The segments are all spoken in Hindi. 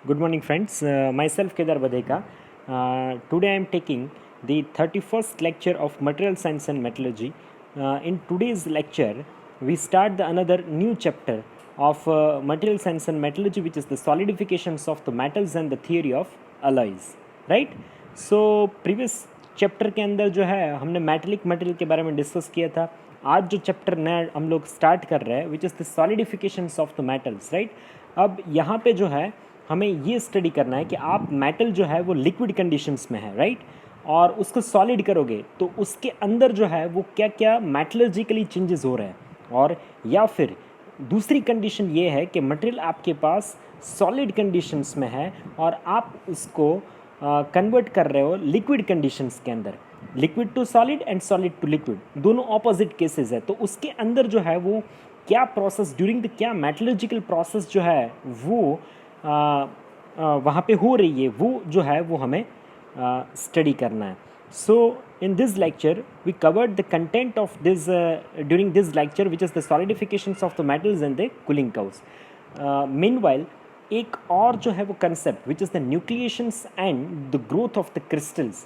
Good morning, friends. Myself Kedar Badeka. Today I am taking the 31st lecture of Material Science and Metallurgy. In today's lecture, we start another new chapter of Material Science and Metallurgy, which is the solidifications of the metals and the theory of alloys. Right? So previous chapter के अंदर जो है हमने मेटेलिक मटेरियल के बारे में डिस्कस किया था. आज जो चैप्टर नया हम लोग स्टार्ट कर रहे हैं which is the solidifications of the metals. Right, अब यहाँ पे जो है हमें ये स्टडी करना है कि आप मेटल जो है वो लिक्विड कंडीशंस में है, राइट, और उसको सॉलिड करोगे तो उसके अंदर जो है वो क्या क्या मेटलर्जिकली चेंजेस हो रहे हैं, और या फिर दूसरी कंडीशन ये है कि मटेरियल आपके पास सॉलिड कंडीशंस में है और आप उसको कन्वर्ट कर रहे हो लिक्विड कंडीशंस के अंदर. Liquid to solid and solid to liquid दोनों ऑपोजिट केसेस है, तो उसके अंदर जो है वो क्या प्रोसेस ड्यूरिंग द क्या मेटलर्जिकल प्रोसेस जो है वो वहाँ पे हो रही है, वो जो है वो हमें स्टडी करना है. सो in this lecture we covered the content of this during this lecture, which is the solidifications of the metals and the cooling curves. Meanwhile एक और जो है वो concept which is the nucleations and the growth of the crystals,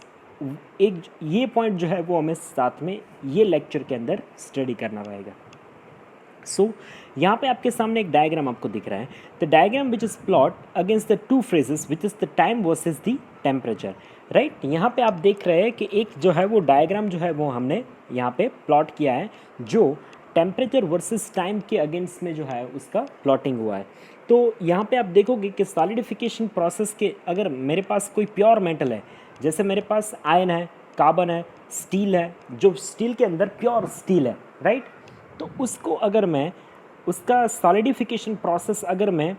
एक ये पॉइंट जो है वो हमें साथ में ये लेक्चर के अंदर स्टडी करना रहेगा. सो यहाँ पे आपके सामने एक डायग्राम आपको दिख रहा है. The diagram which is plot against the two phrases which is the time versus the temperature. Right, यहाँ पे आप देख रहे हैं कि एक जो है वो डायग्राम जो है वो हमने यहाँ पे प्लॉट किया है जो टेम्परेचर वर्सेस टाइम के अगेंस्ट में जो है उसका प्लॉटिंग हुआ है. तो यहाँ पे आप देखोगे कि सॉलिडिफिकेशन प्रोसेस के अगर मेरे पास कोई प्योर मेटल है, जैसे मेरे पास आयन है, कार्बन है, स्टील है, जो स्टील के अंदर प्योर स्टील है, राइट, तो उसको अगर मैं उसका सॉलिडिफिकेशन प्रोसेस अगर मैं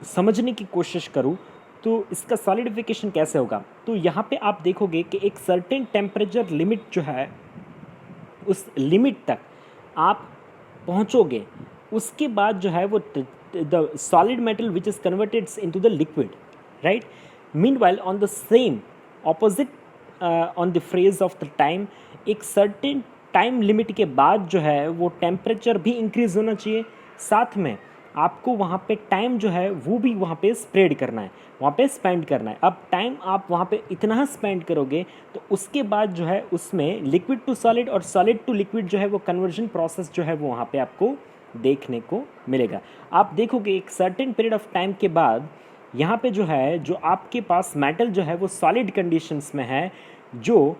समझने की कोशिश करूँ तो इसका सॉलिडिफिकेशन कैसे होगा, तो यहाँ पे आप देखोगे कि एक सर्टेन टेम्परेचर लिमिट जो है उस लिमिट तक आप पहुँचोगे, उसके बाद जो है वो the solid metal which is converted into the liquid. Right, meanwhile on the same opposite on the phrase of the time, एक सर्टेन टाइम लिमिट के बाद जो है वो टेम्परेचर भी इंक्रीज़ होना चाहिए, साथ में आपको वहाँ पे टाइम जो है वो भी वहाँ पे स्प्रेड करना है, वहाँ पे स्पेंड करना है. अब टाइम आप वहाँ पे इतना स्पेंड करोगे तो उसके बाद जो है उसमें लिक्विड टू सॉलिड और सॉलिड टू लिक्विड जो है वो कन्वर्जन प्रोसेस जो है वो वहाँ पे आपको देखने को मिलेगा. आप देखोगे एक सर्टेन पीरियड ऑफ टाइम के बाद यहाँ पे जो है जो आपके पास मेटल जो है वो सॉलिड कंडीशंस में है, जो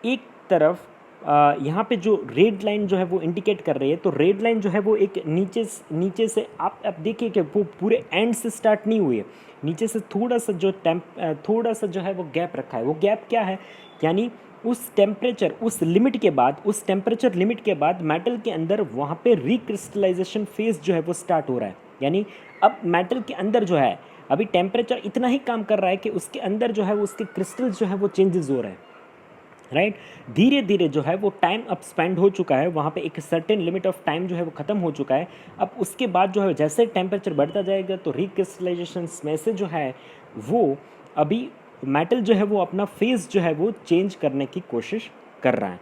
एक तरफ यहाँ पे जो रेड लाइन जो है वो इंडिकेट कर रही है, तो रेड लाइन जो है वो एक नीचे से आप देखिए कि वो पूरे एंड से स्टार्ट नहीं हुई है, नीचे से थोड़ा सा जो थोड़ा सा जो है वो गैप रखा है. वो गैप क्या है, यानी उस टेम्परेचर उस लिमिट के बाद उस टेम्परेचर लिमिट के बाद मेटल के अंदर वहाँ पे रिक्रिस्टलाइजेशन फेज जो है वो स्टार्ट हो रहा है. यानी अब मेटल के अंदर जो है अभी टेम्परेचर इतना ही काम कर रहा है कि उसके अंदर जो है वो उसके क्रिस्टल्स जो है वो चेंजेस हो रहे हैं. राइट, धीरे धीरे जो है वो टाइम अब स्पेंड हो चुका है, वहाँ पे एक सर्टेन लिमिट ऑफ टाइम जो है वो ख़त्म हो चुका है. अब उसके बाद जो है जैसे टेम्परेचर बढ़ता जाएगा तो रिक्रिस्टलाइजेशन में से जो है वो अभी मेटल जो है वो अपना फेस जो है वो चेंज करने की कोशिश कर रहा है.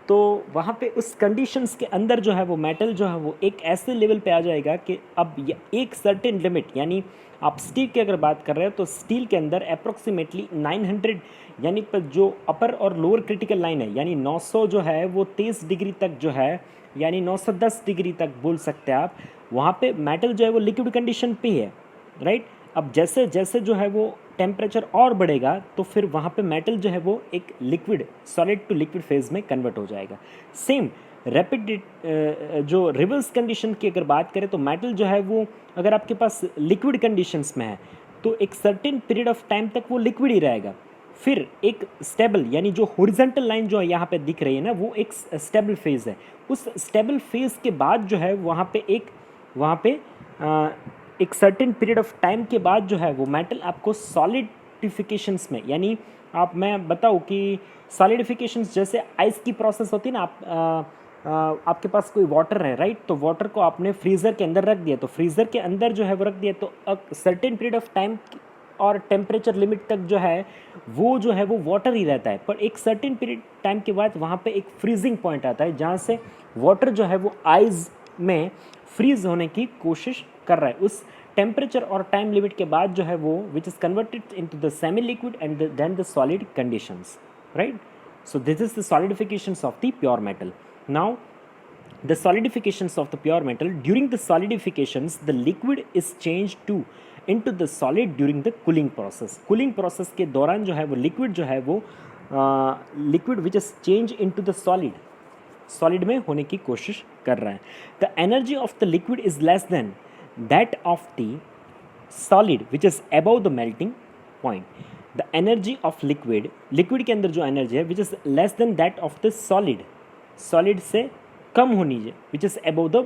तो वहाँ पे उस कंडीशंस के अंदर जो है वो मेटल जो है वो एक ऐसे लेवल पे आ जाएगा कि अब एक सर्टेन लिमिट, यानी आप स्टील की अगर बात कर रहे हो तो स्टील के अंदर अप्रोक्सीमेटली 900 यानी पर जो अपर और लोअर क्रिटिकल लाइन है, यानी 900 जो है वो 23 डिग्री तक जो है, यानी 910 डिग्री तक बोल सकते हैं आप, वहाँ पे मेटल जो है वो लिक्विड कंडीशन पे है. राइट, अब जैसे जैसे जो है वो टेम्परेचर और बढ़ेगा तो फिर वहाँ पे मेटल जो है वो एक liquid solid to liquid phase में कन्वर्ट हो जाएगा. सेम रैपिड जो रिवर्स कंडीशन की अगर बात करें तो मेटल जो है वो अगर आपके पास लिक्विड कंडीशंस में है तो एक सर्टेन पीरियड ऑफ टाइम तक वो लिक्विड ही रहेगा. फिर एक स्टेबल, यानी जो हॉरिजॉन्टल लाइन जो यहाँ पे दिख रही है ना, वो एक स्टेबल फेज है. उस स्टेबल फेज के बाद जो है वहाँ पे एक सर्टेन पीरियड ऑफ टाइम के बाद जो है वो मेटल आपको सॉलिडिफिकेशंस में, यानी आप मैं बताऊँ कि सॉलिडिफिकेशंस जैसे आइस की प्रोसेस होती है ना, आपके पास कोई वाटर है, राइट, तो वाटर को आपने फ्रीज़र के अंदर रख दिया, तो फ्रीज़र के अंदर जो है वो रख दिया तो सर्टेन पीरियड ऑफ टाइम और टेम्परेचर लिमिट तक जो है वो वाटर ही रहता है. पर एक सर्टेन पीरियड टाइम के बाद वहाँ पे एक फ्रीजिंग पॉइंट आता है जहाँ से वाटर जो है वो आइस में फ्रीज होने की कोशिश कर रहा है उस टेम्परेचर और टाइम लिमिट के बाद जो है वो which is converted into the semi liquid and then the solid conditions, right. So this is the solidifications of the pure metal. Now the solidifications of the pure metal, during the solidifications the liquid is changed to into the solid during the cooling process. Cooling process के दौरान जो है वो liquid जो है वो liquid which is changed into the solid में होने की कोशिश कर रहा है. The energy of the liquid is less than that of the solid which is above the melting point. The energy of liquid के अंदर जो एनर्जी है which is less than that of the solid से कम होनी है which is above the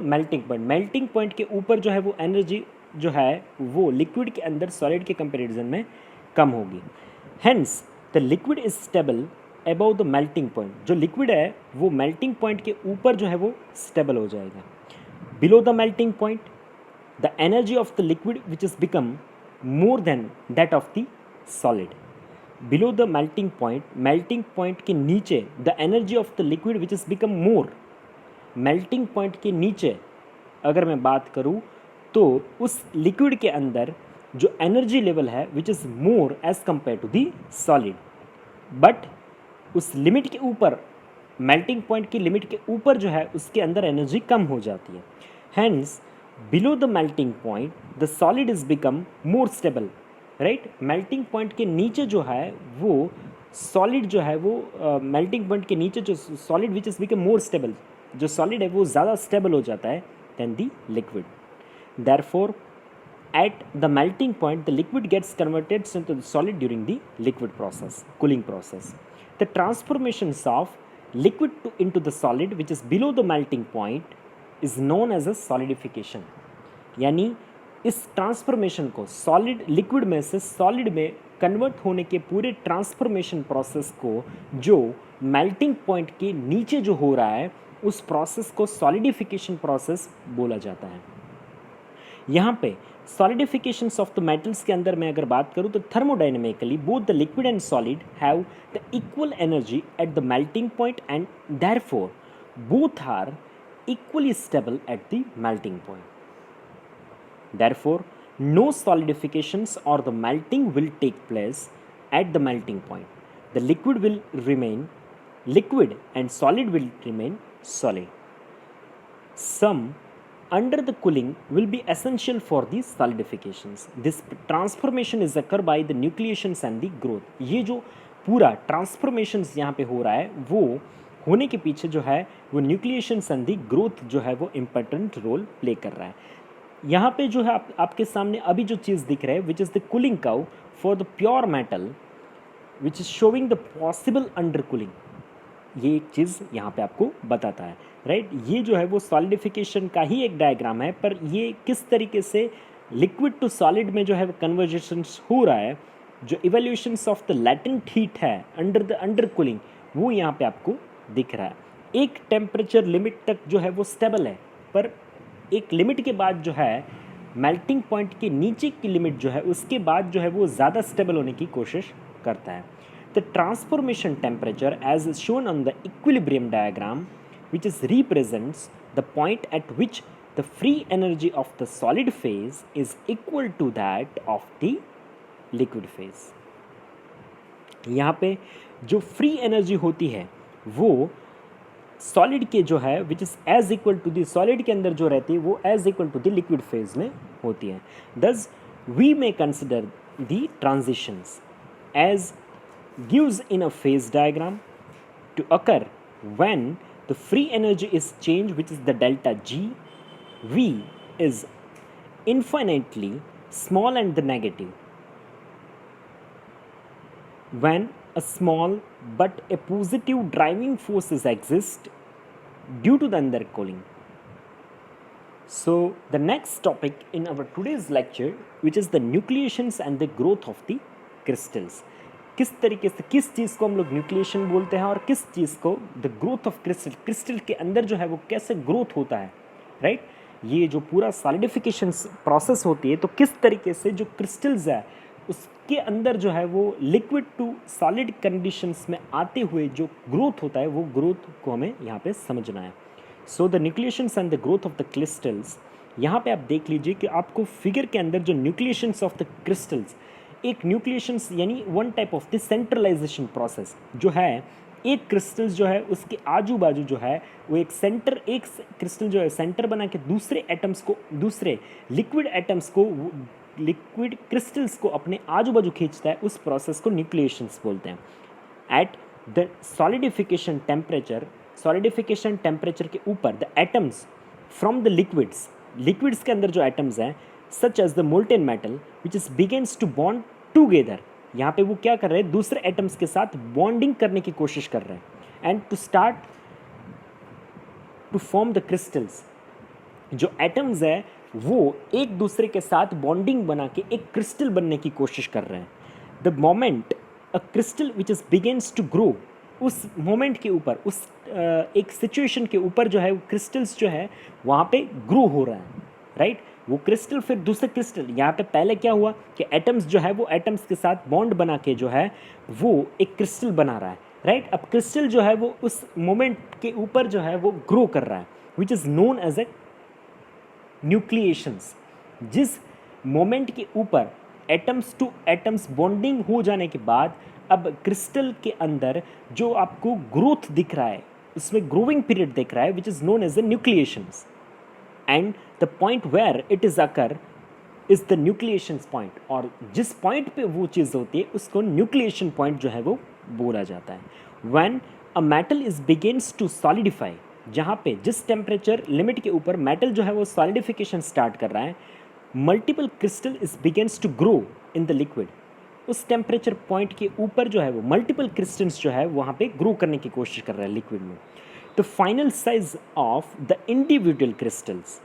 melting point के ऊपर जो है वो एनर्जी जो है वो लिक्विड के अंदर सॉलिड के कंपैरिजन में कम होगी. Hence the liquid is stable above the melting point. जो लिक्विड है वो melting point के ऊपर जो है वो स्टेबल हो जाएगा. Below the melting point the energy of the liquid which is become more than that of the solid. Below the melting point के नीचे the energy of the liquid which is become more, melting point के नीचे अगर मैं बात करूँ तो उस लिक्विड के अंदर जो एनर्जी लेवल है which is more as compared to the solid, but उस लिमिट के ऊपर मेल्टिंग पॉइंट की लिमिट के ऊपर जो है उसके अंदर एनर्जी कम हो जाती है. Hence below the melting point the solid is become more stable, right. Melting point के नीचे जो है वो सॉलिड जो है वो मेल्टिंग पॉइंट के नीचे जो solid which is become more stable, जो सॉलिड है वो ज़्यादा स्टेबल हो जाता है than the liquid. Therefore at the melting point the liquid gets converted into the solid during the liquid process, cooling process. The transformations of liquid to into the solid which is below the melting point is known as a solidification. यानी इस ट्रांसफॉर्मेशन को सॉलिड लिक्विड में से सॉलिड में कन्वर्ट होने के पूरे ट्रांसफॉर्मेशन प्रोसेस को जो मेल्टिंग पॉइंट के नीचे जो हो रहा है उस प्रोसेस को सॉलिडिफिकेशन प्रोसेस बोला जाता है. यहाँ पे सॉलिडिफिकेशंस ऑफ द मेटल्स के अंदर मैं अगर बात करूँ तो thermodynamically both the liquid and solid have the equal energy at the melting point and therefore both are equally stable at the melting point. Therefore, no solidifications or the melting will take place at the melting point. The liquid will remain liquid and solid will remain solid. Some under the cooling will be essential for these solidifications. This transformation is occur by the nucleations and the growth. ये जो पूरा transformations यहाँ पे हो रहा है वो होने के पीछे जो है वो न्यूक्लिएशंस एंड दी ग्रोथ जो है वो इम्पोर्टेंट रोल प्ले कर रहा है. यहाँ पे जो है आपके सामने अभी जो चीज़ दिख रहा है which is the cooling curve for the pure metal which is showing the possible under cooling. ये एक चीज़ यहाँ पे आपको बताता है, राइट. ये जो है वो सॉलिडिफिकेशन का ही एक डायग्राम है, पर ये किस तरीके से लिक्विड टू सॉलिड में जो है वो कन्वर्जेशंस हो रहा है, जो evolutions of the latent heat है अंडर द अंडर कूलिंग वो यहाँ पे आपको दिख रहा है. एक टेम्परेचर लिमिट तक जो है वो स्टेबल है, पर एक लिमिट के बाद जो है मेल्टिंग पॉइंट के नीचे की लिमिट जो है उसके बाद जो है वो ज़्यादा स्टेबल होने की कोशिश करता है. The transformation temperature as shown on the equilibrium diagram which is represents the point at which the free energy of the solid phase is equal to that of the liquid phase. यहाँ पे जो फ्री एनर्जी होती है वो सॉलिड के जो है which is as equal to the solid के अंदर जो रहती है वो as equal to the liquid phase में होती है. Thus we may consider the transitions as gives in a phase diagram to occur when the free energy is change which is the delta G. We is infinitely small and the negative. When a small but a positive driving forces exist due to the undercooling. So the next topic in our today's lecture, which is the nucleations and the growth of the crystals. किस तरीके से किस चीज़ को हम लोग न्यूक्लिएशन बोलते हैं और किस चीज़ को the growth of crystal, crystal के अंदर जो है वो कैसे ग्रोथ होता है, राइट. ये जो पूरा सॉलिडिफिकेशन प्रोसेस होती है तो किस तरीके से जो क्रिस्टल्स है उसके अंदर जो है वो लिक्विड टू सॉलिड कंडीशंस में आते हुए जो ग्रोथ होता है वो ग्रोथ को हमें यहाँ पे समझना है. So the nucleations and the growth of the crystals यहाँ पे आप देख लीजिए कि आपको फिगर के अंदर जो न्यूक्लिएशंस ऑफ द क्रिस्टल्स, एक न्यूक्लिएशंस यानी one type of the centralization process जो है, एक क्रिस्टल्स जो है उसके आजू बाजू जो है वो एक क्रिस्टल जो है सेंटर बना के दूसरे एटम्स को, दूसरे लिक्विड एटम्स को, लिक्विड क्रिस्टल्स को अपने आजू बाजू खींचता है, उस प्रोसेस को न्यूक्लिएशंस बोलते हैं। एट द सॉलिडिफिकेशन टेम्परेचर के ऊपर the atoms from the liquids के अंदर जो एटम्स हैं such as the molten metal which is begins to bond together, यहाँ पे वो क्या कर रहे हैं, दूसरे एटम्स के साथ बॉन्डिंग करने की कोशिश कर रहे हैं। And to start to form the crystals, जो एटम्स है वो एक दूसरे के साथ बॉन्डिंग बना के एक क्रिस्टल बनने की कोशिश कर रहे हैं। The moment a crystal which is begins to grow, उस मोमेंट के ऊपर, उस एक सिचुएशन के ऊपर जो है वो क्रिस्टल्स जो है वहाँ पे ग्रो हो रहा है, राइट। वो क्रिस्टल फिर दूसरे क्रिस्टल, यहाँ पे पहले क्या हुआ कि एटम्स जो है वो एटम्स के साथ बॉन्ड बना के जो है वो एक क्रिस्टल बना रहा है, राइट। अब क्रिस्टल जो है वो उस मोमेंट के ऊपर जो है वो ग्रो कर रहा है, which is known as a nucleations. जिस मोमेंट के ऊपर एटम्स टू एटम्स बॉन्डिंग हो जाने के बाद अब क्रिस्टल के अंदर जो आपको ग्रोथ दिख रहा है, उसमें ग्रोइंग पीरियड दिख रहा है, which is known as a nucleations. And the point where it is occur is the nucleations point, और जिस पॉइंट पे वो चीज़ होती है उसको न्यूक्लिएशन पॉइंट जो है वो बोला जाता है। When a metal is begins to solidify, जहाँ पे जिस टेम्परेचर लिमिट के ऊपर मेटल जो है वो सॉलिडिफिकेशन स्टार्ट कर रहा है, multiple crystal is begins to grow in the liquid, उस टेम्परेचर पॉइंट के ऊपर जो है वो मल्टीपल क्रिस्टल्स जो है वहाँ पे ग्रो करने की कोशिश कर रहा है लिक्विड में। The final size of the individual crystals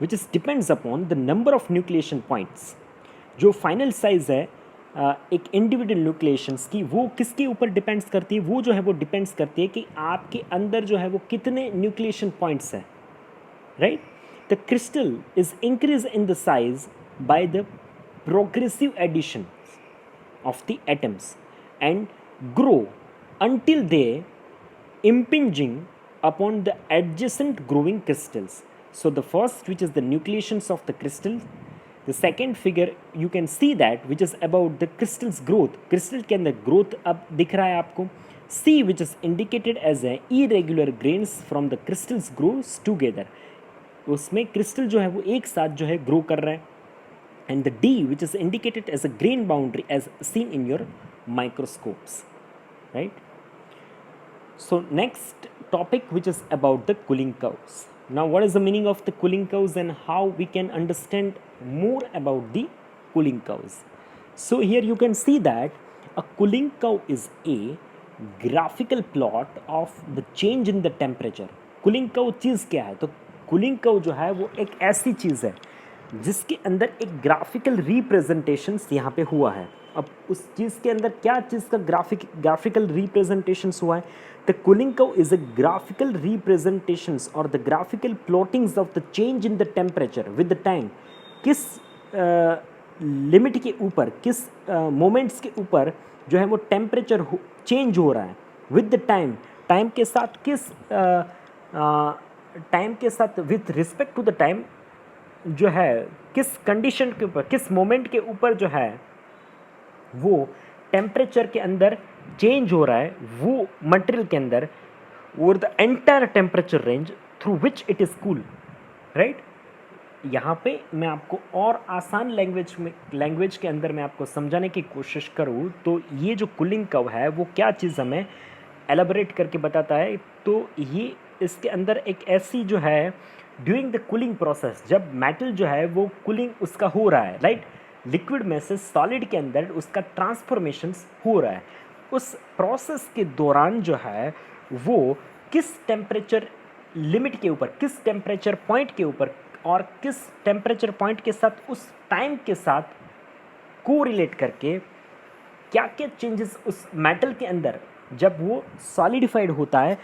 which is depends upon the number of nucleation points, जो फाइनल साइज है एक इंडिविजुअल न्यूक्लिएशंस की, वो किसके ऊपर डिपेंड्स करती है, वो जो है वो डिपेंड्स करती है कि आपके अंदर जो है वो कितने न्यूक्लिएशन पॉइंट्स है, right. The crystal is increase in the size by the progressive addition of the atoms and grow until they impinging upon the adjacent growing crystals. So the first, which is the nucleations of the crystal, the second figure you can see that which is about the crystal's growth, crystal के अंदर growth अब दिख रहा है आपको। C, which is indicated as a irregular grains from the crystals grows together, उसमें crystal जो है वो एक साथ जो है grow कर रहा है। And the D, which is indicated as a grain boundary as seen in your microscopes, right? So next topic, which is about the cooling curves. Now what is the meaning of the cooling curves and how we can understand more about the cooling curves? So here you can see that a cooling curve is a graphical plot of the change in the temperature. cooling curve चीज़ क्या है, तो cooling curve जो है वो एक ऐसी चीज़ है जिसके अंदर एक ग्राफिकल रिप्रेजेंटेशंस यहाँ पे हुआ है। अब उस चीज़ के अंदर क्या चीज़ का ग्राफिकल रिप्रेजेंटेशंस हुआ है, the cooling curve is a graphical representations और the graphical plottings of the change in the temperature with the time, किस लिमिट के ऊपर, किस मोमेंट्स के ऊपर जो है वो टेम्परेचर चेंज हो रहा है विद द टाइम, टाइम के साथ किस टाइम के साथ with respect to the time जो है किस कंडीशन के ऊपर, किस मोमेंट के ऊपर जो है वो टेम्परेचर के अंदर चेंज हो रहा है वो मटेरियल के अंदर, और the entire temperature range through which it is cool, right. यहाँ पे मैं आपको और आसान लैंग्वेज के अंदर मैं आपको समझाने की कोशिश करूँ तो ये जो कूलिंग कर्व है वो क्या चीज़ हमें एलाबोरेट करके बताता है। तो ये इसके अंदर एक ऐसी जो है ड्यूरिंग द कूलिंग प्रोसेस, जब मेटल जो है वो कूलिंग उसका हो रहा है, राइट, लिक्विड में से सॉलिड के अंदर उसका ट्रांसफॉर्मेशंस हो रहा है, उस प्रोसेस के दौरान जो है वो किस टेम्परेचर लिमिट के ऊपर, किस टेम्परेचर पॉइंट के ऊपर और किस टेम्परेचर पॉइंट के साथ उस टाइम के साथ कोरिलेट करके क्या क्या चेंजेस उस मेटल के अंदर जब वो सॉलिडिफाइड होता है,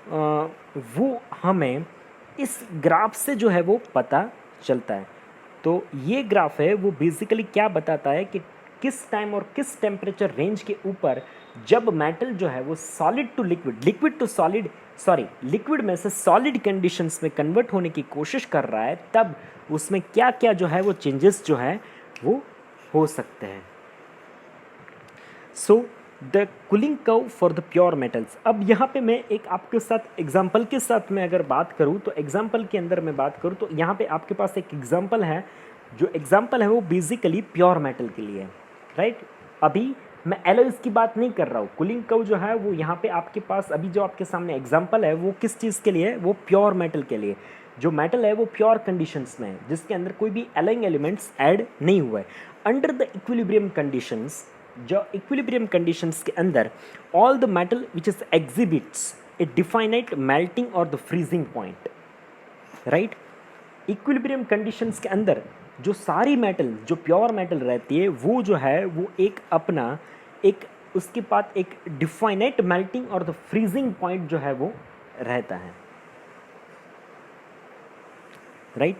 वो हमें इस ग्राफ से जो है वो पता चलता है। तो ये ग्राफ है वो बेसिकली क्या बताता है कि किस टाइम और किस टेम्परेचर रेंज के ऊपर जब मेटल जो है वो solid to liquid, liquid to solid, sorry liquid में से सॉलिड कंडीशंस में कन्वर्ट होने की कोशिश कर रहा है, तब उसमें क्या क्या जो है वो चेंजेस जो है वो हो सकते हैं. So the cooling curve for the pure metals. अब यहाँ पे मैं एक आपके साथ एग्जांपल के साथ मैं अगर बात करूँ तो एग्जांपल के अंदर मैं बात करूँ तो यहाँ पे आपके पास एक एग्जांपल है. जो एग्जांपल है वो बेसिकली प्योर मेटल के लिए, राइट. अभी मैं एलॉयज़ की बात नहीं कर रहा हूँ. कूलिंग कर्व जो है वो यहाँ पे आपके पास अभी जो आपके सामने एग्जांपल है वो किस चीज़ के लिए है, वो प्योर मेटल के लिए. जो मेटल है वो प्योर कंडीशंस में है, जिसके अंदर कोई भी एलाइंग एलिमेंट्स ऐड नहीं हुआ है. अंडर द इक्विलिब्रियम कंडीशंस, जो इक्विलिब्रियम कंडीशंस के अंदर all the metal which is exhibits a definite melting और the freezing point, right. Equilibrium conditions के अंदर जो सारी मेटल, जो प्योर मेटल रहती है, वो जो है वो एक अपना एक उसके पास एक डिफाइनाइट मेल्टिंग और द फ्रीजिंग पॉइंट जो है वो रहता है, राइट.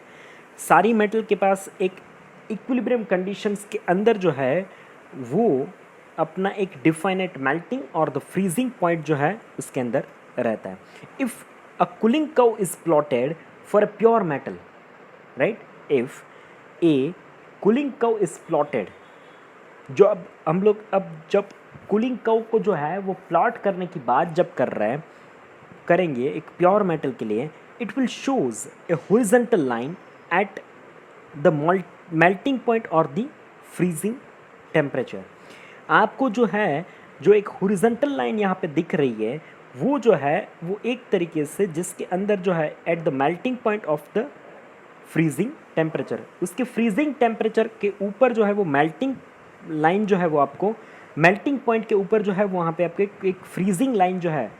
सारी मेटल के पास एक इक्विलिब्रियम कंडीशंस के अंदर जो है वो अपना एक डिफाइनाइट मेल्टिंग और द फ्रीजिंग पॉइंट जो है उसके अंदर रहता है. If a cooling curve is plotted for a pure metal, right. If A cooling curve is plotted, जो अब हम लोग अब जब कूलिंग कर्व को जो है वो प्लॉट करने की बात जब करेंगे एक प्योर मेटल के लिए, it will shows A horizontal line at the melting point और द फ्रीजिंग टेम्परेचर. आपको जो है जो एक हॉरिजॉन्टल लाइन यहाँ पे दिख रही है वो जो है वो एक तरीके से जिसके अंदर जो है eight the melting point of the freezing temperature, उसके फ्रीजिंग टेम्परेचर के ऊपर जो है वो मेल्टिंग लाइन जो है वो आपको मेल्टिंग पॉइंट के ऊपर जो है वहाँ पे आपको एक फ्रीजिंग लाइन जो है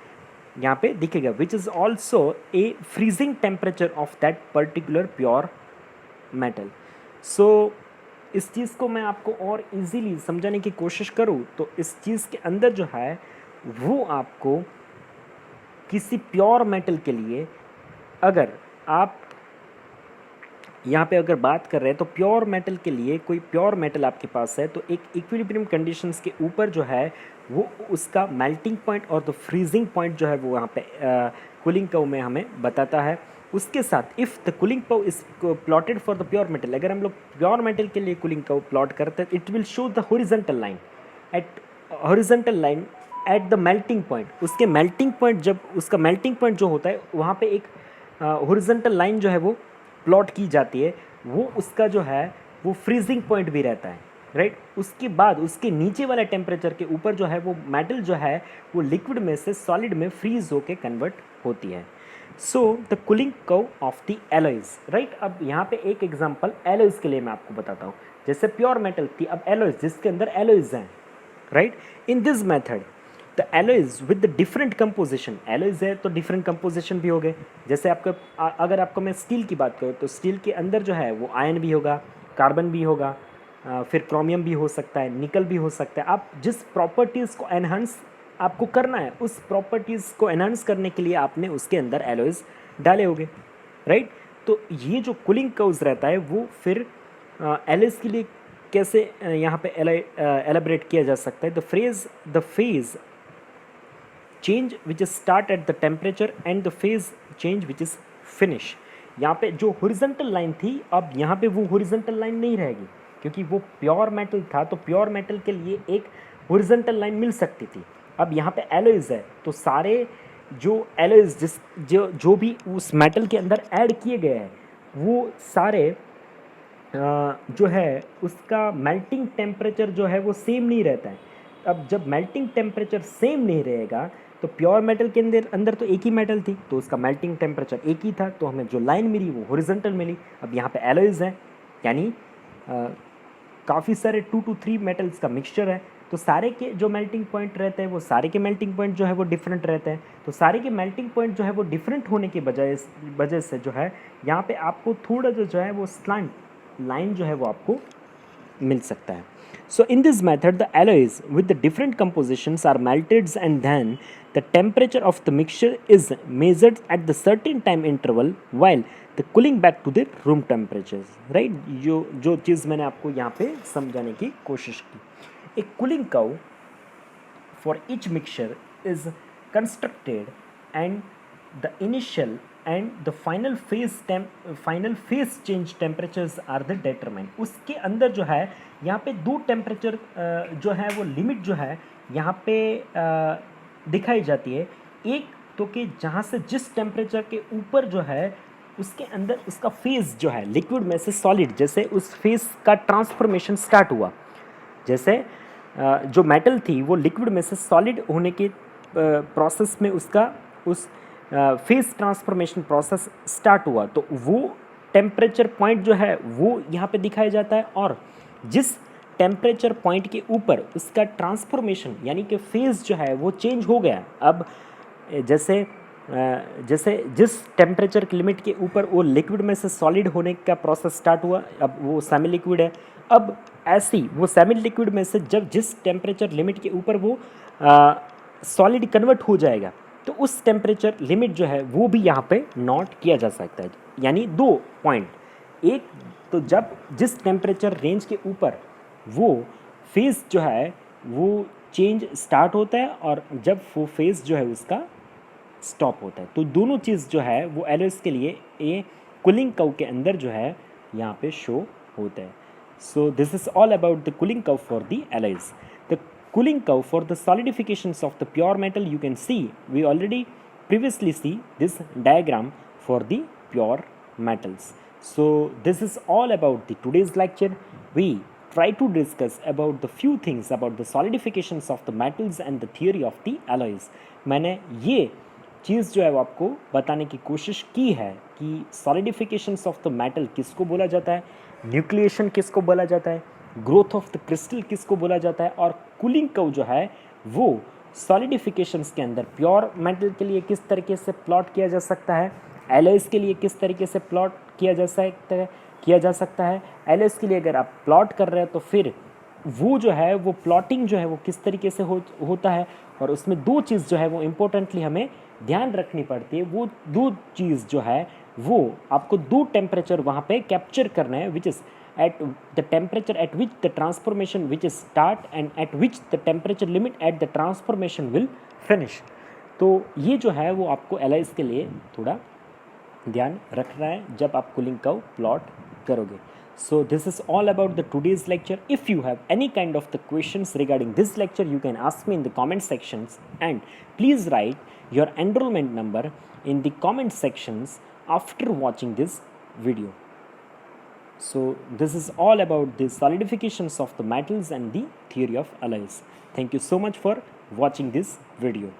यहाँ पे दिखेगा, which is also a freezing temperature of that particular pure metal. So इस चीज़ को मैं आपको और इजीली समझाने की कोशिश करूँ तो इस चीज़ के अंदर जो है वो आपको किसी प्योर मेटल के लिए, अगर आप यहाँ पे अगर बात कर रहे हैं तो प्योर मेटल के लिए कोई प्योर मेटल आपके पास है तो एक इक्विलिब्रियम कंडीशंस के ऊपर जो है वो उसका मेल्टिंग पॉइंट और द फ्रीजिंग पॉइंट जो है वो वहाँ पे कूलिंग कर्व में हमें बताता है. उसके साथ if the cooling curve is plotted for the pure metal, अगर हम लोग प्योर मेटल के लिए कूलिंग कर्व प्लॉट करते हैं, it will show the horizontal line at the melting point. उसके मेल्टिंग पॉइंट, जब उसका मेल्टिंग पॉइंट जो होता है वहाँ पे एक हॉरिजॉन्टल लाइन जो है वो प्लॉट की जाती है, वो उसका जो है वो फ्रीजिंग पॉइंट भी रहता है, राइट. उसके बाद उसके नीचे वाले टेम्परेचर के ऊपर जो है वो मेटल जो है वो लिक्विड में से सॉलिड में फ्रीज होके कन्वर्ट होती है. So the cooling curve of the alloys, right. अब यहाँ पे एक एग्जांपल एलॉयज़ के लिए मैं आपको बताता हूँ. जैसे प्योर मेटल थी, अब एलॉयज़ जिसके अंदर एलॉयज़ हैं, right. In this method the alloys with the different composition, alloys है तो डिफरेंट कंपोजिशन भी हो गए. जैसे आपका अगर आपको मैं स्टील की बात करूँ तो स्टील के अंदर जो है वो आयन भी होगा, कार्बन भी होगा, फिर क्रोमियम भी हो सकता है, निकल भी हो सकता है. आप जिस प्रॉपर्टीज़ को एनहांस आपको करना है उस प्रॉपर्टीज़ को एनहांस करने के लिए आपने उसके अंदर एलॉयज़ डाले होंगे, राइट. तो ये जो कूलिंग कर्व्स रहता है वो फिर एलॉयज़ के लिए कैसे यहाँ पे एलाबरेट किया जा सकता है. The phase change which is start at the temperature and the phase change which is finish. यहाँ पे जो हॉरिजॉन्टल लाइन थी, अब यहाँ पे वो हॉरिजॉन्टल लाइन नहीं रहेगी क्योंकि वो प्योर मेटल था, तो प्योर मेटल के लिए एक हॉरिजॉन्टल लाइन मिल सकती थी. अब यहाँ पे एलॉयज़ है तो सारे जो एलॉयज़ जो भी उस मेटल के अंदर ऐड किए गए हैं वो सारे जो है उसका मेल्टिंग टेम्परेचर जो है वो सेम नहीं रहता है. अब जब मेल्टिंग टेम्परेचर सेम नहीं रहेगा तो प्योर मेटल के अंदर तो एक ही मेटल थी तो उसका मेल्टिंग टेम्परेचर एक ही था, तो हमें जो लाइन मिली वो हॉरिजॉन्टल मिली. अब यहाँ पे एलॉयज़ हैं यानी काफ़ी सारे 2 to 3 मेटल्स का मिक्सचर है, तो सारे के जो मेल्टिंग पॉइंट रहते हैं वो सारे के मेल्टिंग पॉइंट जो है वो डिफरेंट रहते हैं. तो सारे के मेल्टिंग पॉइंट जो है वो डिफरेंट होने की वजह से जो है यहाँ पे आपको थोड़ा जो है वो स्लांट लाइन जो है वो आपको मिल सकता है. So in this method the alloys with the different compositions are melted and then the temperature of the mixture is measured at the certain time interval while the cooling back to the room temperatures, right. जो चीज़ मैंने आपको यहाँ पे समझाने की कोशिश की. A cooling curve for each mixture is constructed and the initial and the final phase change temperatures are the determined। उसके अंदर जो है यहाँ पे दो टेम्परेचर जो है वो लिमिट जो है यहाँ पे दिखाई जाती है। एक तो कि जहाँ से जिस टेम्परेचर के ऊपर जो है उसके अंदर उसका फेज़ जो है लिक्विड में से सॉलिड, जैसे उस फेज़ का ट्रांसफॉर्मेशन स्टार्ट हुआ, जैसे जो मेटल थी वो लिक्विड में से सॉलिड होने के प्रोसेस में उसका उस फेज़ ट्रांसफॉर्मेशन प्रोसेस स्टार्ट हुआ, तो वो टेम्परेचर पॉइंट जो है वो यहाँ पे दिखाया जाता है। और जिस टेम्परेचर पॉइंट के ऊपर उसका ट्रांसफॉर्मेशन यानी कि फेज़ जो है वो चेंज हो गया, अब जैसे जैसे जिस टेम्परेचर की लिमिट के ऊपर वो लिक्विड में से सॉलिड होने का प्रोसेस स्टार्ट हुआ, अब वो सेमी लिक्विड है। अब ऐसे ही वो सेमी लिक्विड में से जब जिस टेम्परेचर लिमिट के ऊपर वो सॉलिड कन्वर्ट हो जाएगा, तो उस टेम्परेचर लिमिट जो है वो भी यहाँ पे नोट किया जा सकता है। यानी दो पॉइंट, एक तो जब जिस टेम्परेचर रेंज के ऊपर वो फेज़ जो है वो चेंज स्टार्ट होता है और जब वो फेज़ जो है उसका स्टॉप होता है, तो दोनों चीज़ जो है वो एलॉयज़ के लिए ये कूलिंग कर्व के अंदर जो है यहाँ पे शो होता है। So this is all about the cooling curve for the alloys. The cooling curve for the solidifications of the pure metal, you can see we already previously see this diagram for the pure metals. So this is all about the today's lecture. We try to discuss about the few things about the solidifications of the metals and the theory of the alloys. मैंने ये चीज़ जो है वो आपको बताने की कोशिश की है कि सॉलिडिफिकेशंस ऑफ द मेटल किसको बोला जाता है, न्यूक्लिएशन किसको बोला जाता है, ग्रोथ ऑफ द क्रिस्टल किसको बोला जाता है, और कूलिंग कर्व जो है वो सॉलिडिफिकेशंस के अंदर प्योर मेटल के लिए किस तरीके से प्लॉट किया जा सकता है, एलॉयज़ के लिए किस तरीके से प्लॉट किया जा सकता है। एलॉयज़ के लिए अगर आप प्लॉट कर रहे हैं तो फिर वो जो है वो प्लॉटिंग जो है वो किस तरीके से होता है, और उसमें दो चीज़ जो है वो इम्पोर्टेंटली हमें ध्यान रखनी पड़ती है। वो दो चीज़ जो है वो आपको दो टेम्परेचर वहाँ पे कैप्चर करना है, which is at the temperature at which the transformation which is start and at which the temperature limit at the transformation will finish। तो ये जो है वो आपको एलॉयज़ के लिए थोड़ा ध्यान रखना है जब आप कूलिंग कर्व प्लॉट करोगे। So this is all about the today's lecture. If you have any kind of the questions regarding this lecture, you can ask me in the comment sections, and please write your enrollment number in the comment sections after watching this video. So this is all about the solidifications of the metals and the theory of alloys. Thank you so much for watching this video.